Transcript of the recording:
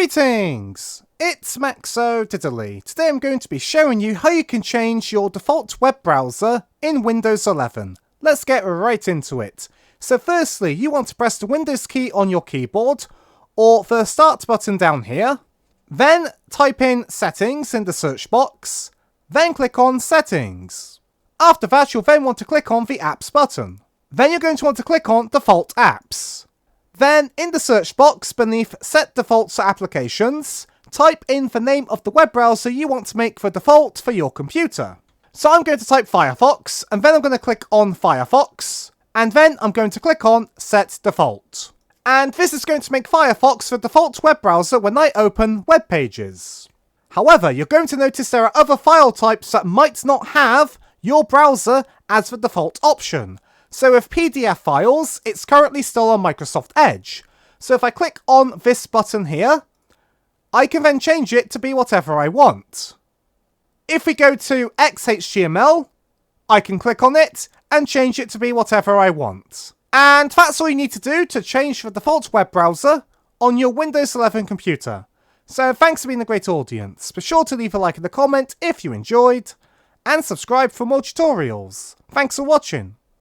Greetings! It's Maxo Diddly. Today I'm going to be showing you how you can change your default web browser in Windows 11. Let's get right into it. So firstly, you want to press the Windows key on your keyboard, or the Start button down here. Then type in Settings in the search box. Then click on Settings. After that, you'll then want to click on the Apps button. Then you're going to want to click on Default Apps. Then, in the search box beneath Set Defaults for Applications, type in the name of the web browser you want to make the default for your computer. So I'm going to type Firefox, and then I'm going to click on Firefox, and then I'm going to click on Set Default. And this is going to make Firefox the default web browser when I open web pages. However, you're going to notice there are other file types that might not have your browser as the default option. So with PDF files, it's currently still on Microsoft Edge. So if I click on this button here, I can then change it to be whatever I want. If we go to XHTML, I can click on it and change it to be whatever I want. And that's all you need to do to change the default web browser on your Windows 11 computer. So thanks for being a great audience. Be sure to leave a like in the comment if you enjoyed, and subscribe for more tutorials. Thanks for watching.